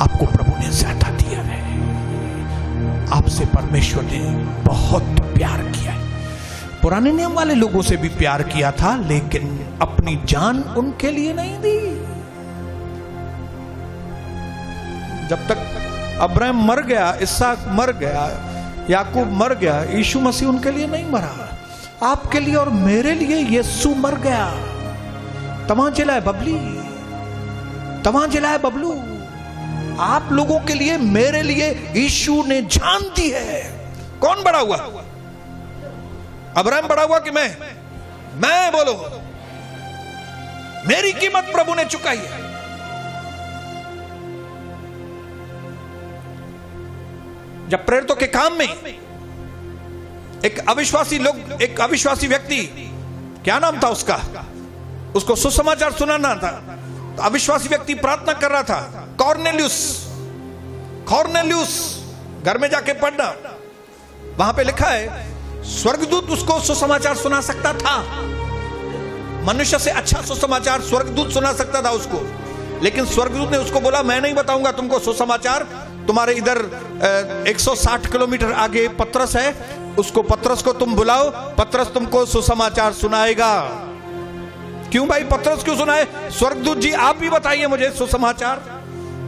आपको प्रभु ने ज्यादा दिया है, आपसे परमेश्वर ने बहुत प्यार किया है। पुराने नियम वाले लोगों से भी प्यार किया था, लेकिन अपनी जान उनके लिए नहीं दी। जब तक अब्राहम मर गया, इसहाक मर गया, याकूब मर गया, यीशु मसीह उनके लिए नहीं मरा। आपके लिए और मेरे लिए यीशु मर गया। तमाम जिलाए बबली, तमाम जिलाए बबलू, आप लोगों के लिए, मेरे लिए यीशु ने जान दी है। कौन बड़ा हुआ? अब्राहम बड़ा हुआ कि मैं बोलो, मेरी कीमत प्रभु ने चुकाई है। जब प्रेरितों के काम में एक अविश्वासी व्यक्ति, क्या नाम था उसका, उसको सुसमाचार सुनाना था, तो अविश्वासी व्यक्ति प्रार्थना कर रहा था, कॉर्नेलियुस, घर में जाके पढ़ना, वहां पे लिखा है स्वर्गदूत उसको सुसमाचार सुना सकता था। मनुष्य से अच्छा सुसमाचार स्वर्गदूत सुना सकता था उसको, लेकिन स्वर्गदूत ने उसको बोला मैं नहीं बताऊंगा तुमको सुसमाचार, तुम्हारे इधर 160 किलोमीटर आगे पतरस है, उसको पतरस को तुम बुलाओ, पतरस तुमको सुसमाचार सुनाएगा। क्यों भाई पतरस क्यों सुनाए? स्वर्गदूत जी आप ही बताइए मुझे सुसमाचार।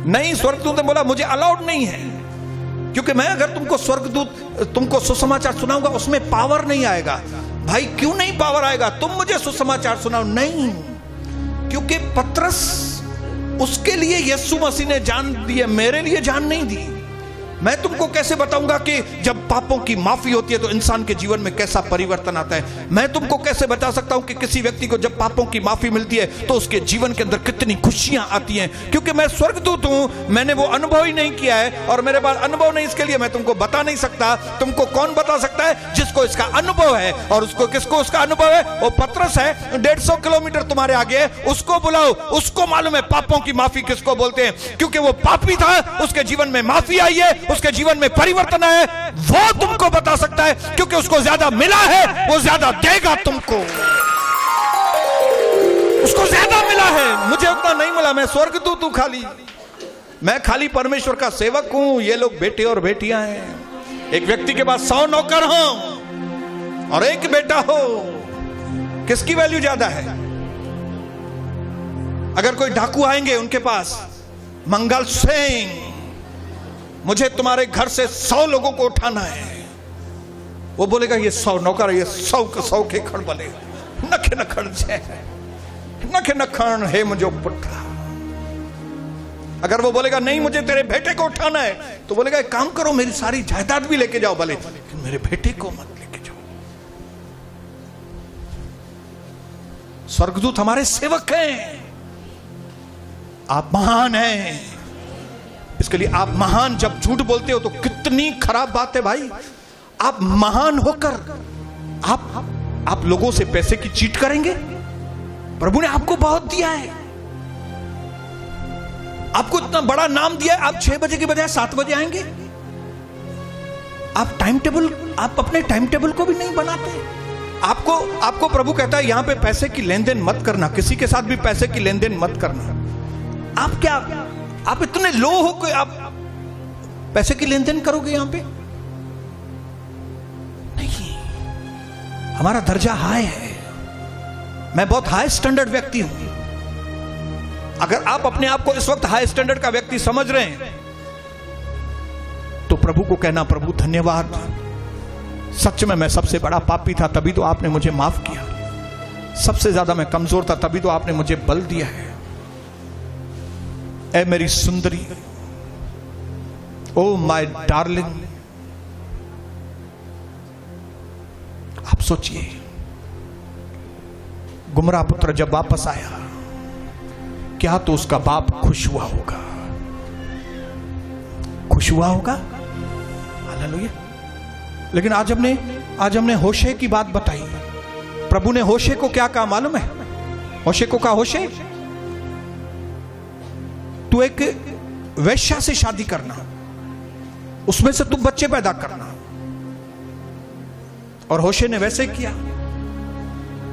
नहीं, स्वर्गदूत ने बोला मुझे अलाउड नहीं है, क्योंकि मैं अगर तुमको सुसमाचार सुनाऊंगा उसमें पावर नहीं आएगा। भाई क्यों नहीं पावर आएगा? तुम मुझे सुसमाचार सुनाओ। नहीं, क्योंकि पतरस, उसके लिए यीशु मसीह ने जान दी है, मेरे लिए जान नहीं दी। मैं तुमको कैसे बताऊंगा कि जब पापों की माफी होती है तो इंसान के जीवन में कैसा परिवर्तन आता है? मैं तुमको कैसे बता सकता हूं कि किसी व्यक्ति को जब पापों की माफी मिलती है तो उसके जीवन के अंदर कितनी खुशियां आती हैं? क्योंकि मैं स्वर्गदूत हूं, मैंने वो अनुभव ही नहीं किया है और मेरे पास अनुभव नहीं, इसके लिए मैं तुमको बता नहीं सकता। तुमको कौन बता सकता है? जिसको इसका अनुभव है। और उसको, किसको उसका अनुभव है? वो पतरस है, 150 किलोमीटर तुम्हारे आगे है, उसको बुलाओ, उसको मालूम है पापों की माफी किसको बोलते हैं, क्योंकि वो पापी था, उसके जीवन में माफी आई है, उसके जीवन में परिवर्तन है। वो तुमको बता सकता है, क्योंकि उसको ज्यादा मिला है, वो ज्यादा देगा तुमको। उसको ज्यादा मिला है, मुझे उतना नहीं मिला। मैं स्वर्गदूत हूं, मैं खाली परमेश्वर का सेवक हूं। ये लोग बेटे और बेटियां हैं। एक व्यक्ति के पास 100 नौकर हो और एक बेटा हो, किसकी वैल्यू ज्यादा है? अगर कोई डाकू आएंगे उनके पास, मंगल सिंह मुझे तुम्हारे घर से 100 लोगों को उठाना है, वो बोलेगा ये 100 नौकर, ये 100 के खड़ बने नखे नखण है मुझे पुत्र। अगर वो बोलेगा नहीं मुझे तेरे बेटे को उठाना है, तो बोलेगा एक काम करो, मेरी सारी जायदाद भी लेके जाओ भले, लेकिन मेरे बेटे को मत लेके जाओ। स्वर्गदूत हमारे सेवक हैं। आप महान हैं, इसके लिए आप महान। जब झूठ बोलते हो तो कितनी खराब बात है भाई। आप महान होकर आप लोगों से पैसे की चीट करेंगे? प्रभु ने आपको बहुत दिया है, आपको इतना बड़ा नाम दिया है, आप 6 बजे की बजाय 7 बजे आएंगे? आप अपने टाइम टेबल को भी नहीं बनाते। आपको प्रभु कहता है यहां पे पैसे की लेन देन मत करना, किसी के साथ भी पैसे की लेन देन मत करना। आप इतने लो हो कि आप पैसे की लेन देन करोगे यहां पे? नहीं, हमारा दर्जा हाई है। मैं बहुत हाई स्टैंडर्ड व्यक्ति हूं। अगर आप अपने आप को इस वक्त हाई स्टैंडर्ड का व्यक्ति समझ रहे हैं, तो प्रभु को कहना, प्रभु धन्यवाद, सच में मैं सबसे बड़ा पापी था, तभी तो आपने मुझे माफ किया। सबसे ज्यादा मैं कमजोर था, तभी तो आपने मुझे बल दिया है। ऐ मेरी सुंदरी, ओ माय डार्लिंग। आप सोचिए, गुमराह पुत्र जब वापस आया, क्या तो उसका बाप खुश हुआ होगा? हालेलुया। लेकिन आज हमने होशे की बात बताई। प्रभु ने होशे को क्या कहा मालूम है? होशे को कहा, होशे तू एक वैश्या से शादी करना, उसमें से तू बच्चे पैदा करना। और होशे ने वैसे किया।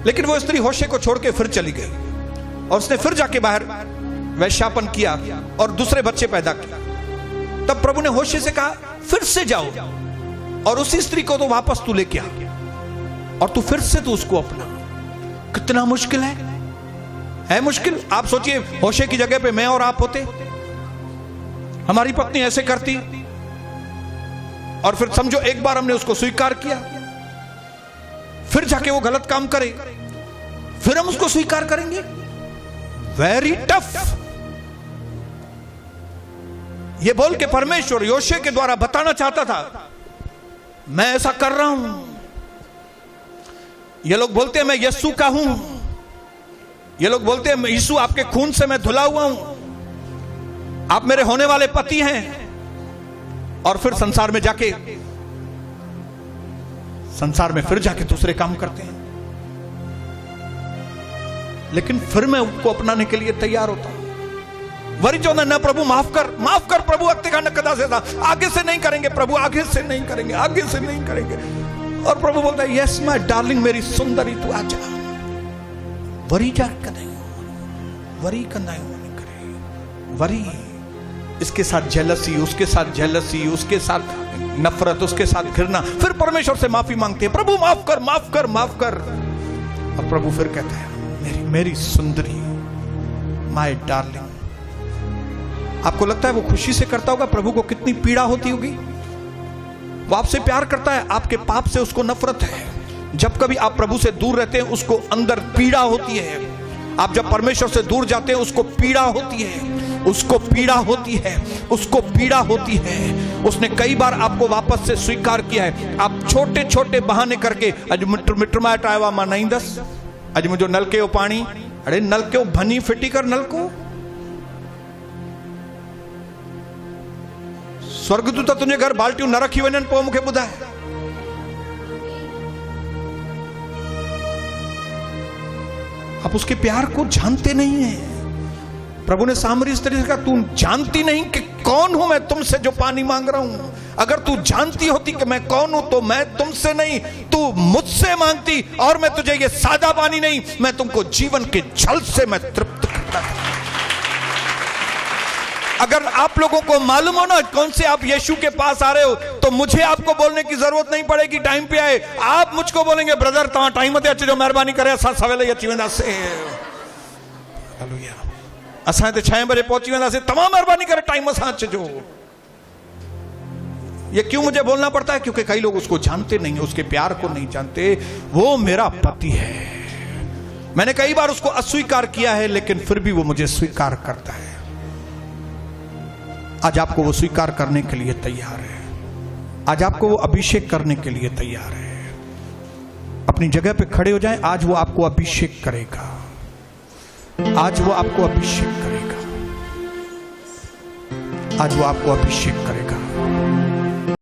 लेकिन वो स्त्री होशे को छोड़ के फिर चली गई और उसने फिर जाके बाहर वैश्यापन किया और दूसरे बच्चे पैदा किया। तब प्रभु ने होशे से कहा फिर से जाओ और उसी स्त्री को तो वापस तू लेके आ और तू फिर से तू उसको अपना। कितना मुश्किल है मुश्किल। आप सोचिए, होशे की जगह पे मैं और आप होते, हमारी पत्नी ऐसे करती और फिर समझो एक बार हमने उसको स्वीकार किया, फिर जाके वो गलत काम करे, फिर हम उसको स्वीकार करेंगे? Very tough. ये बोल के परमेश्वर योशे के द्वारा बताना चाहता था, मैं ऐसा कर रहा हूं। ये लोग बोलते हैं मैं यीशु का हूं, ये लोग बोलते हैं यीशु आपके खून से मैं धुला हुआ हूं, आप मेरे होने वाले पति हैं, और फिर संसार में फिर जाके दूसरे काम करते हैं। लेकिन फिर मैं उनको अपनाने के लिए तैयार होता हूं। वरी चौंदा न प्रभु माफ कर प्रभु, अगते का न कदा से था, आगे से नहीं करेंगे प्रभु, आगे से नहीं करेंगे, आगे से नहीं करेंगे। और प्रभु बोलता है यस माय डार्लिंग, मेरी सुंदरी तू आजा, वरी जा कदाई वरी कंदा नहीं करे, वरी इसके साथ जेलसी, उसके साथ जेलसी, उसके साथ नफरत, उसके साथ घृणा, फिर परमेश्वर से माफी मांगते हैं, प्रभु माफ कर माफ कर माफ कर। और प्रभु फिर कहता है मेरी सुंदरी, माय डार्लिंग। आपको लगता है वो खुशी से करता होगा? प्रभु को कितनी पीड़ा होती होगी। वो आपसे प्यार करता है, आपके पाप से उसको नफरत है। जब कभी आप प्रभु से दूर रहते हैं उसको अंदर पीड़ा होती है। आप जब परमेश्वर से दूर जाते हैं उसको पीड़ा होती है, उसको पीड़ा होती है, उसको पीड़ा होती है। उसने कई बार आपको वापस से स्वीकार किया है। आप छोटे छोटे बहाने करके अज मिट्र माइट आया मां नहीं दस, अज मुझो नलके पानी, अरे नलके भनी फिटी कर नलको, स्वर्गदूत तुझे घर बाल्टियों न रखी वञनि पोइ मूंखे ॿुधाए। आप उसके प्यार को जानते नहीं हैं। प्रभु ने सामरी स्त्री से कहा तू जानती नहीं कि कौन हूं मैं तुमसे जो पानी मांग रहा हूं। अगर तू जानती होती कि मैं कौन हूं तो मैं तुमसे नहीं, तू मुझसे मांगती और मैं तुझे ये सादा पानी नहीं, मैं तुमको जीवन के जल से मैं तृप्त करता। अगर आप लोगों को मालूम हो ना कौन से आप यीशु के पास आ रहे हो तो मुझे आपको बोलने की जरूरत नहीं पड़ेगी। टाइम पे आए आप मुझको बोलेंगे ब्रदर तव्हां टाइम ते अचिजो, महिरबानी करे असां सवेल ही अची वेंदासीं। हालेलुया। असां हिते 6 बजे पहुंची वेंदासीं, तमाम महिरबानी करे टाइम सां अचिजो। ये क्यों मुझे बोलना पड़ता है? क्योंकि कई लोग उसको जानते नहीं है, उसके प्यार को नहीं जानते। वो मेरा पति है, मैंने कई बार उसको अस्वीकार किया है लेकिन फिर भी वो मुझे स्वीकार करता है। आज आपको वो स्वीकार करने के लिए तैयार है। आज आपको वो अभिषेक करने के लिए तैयार है। अपनी जगह पे खड़े हो जाएं। आज वो आपको अभिषेक करेगा, आज वो आपको अभिषेक करेगा, आज वो आपको अभिषेक करेगा।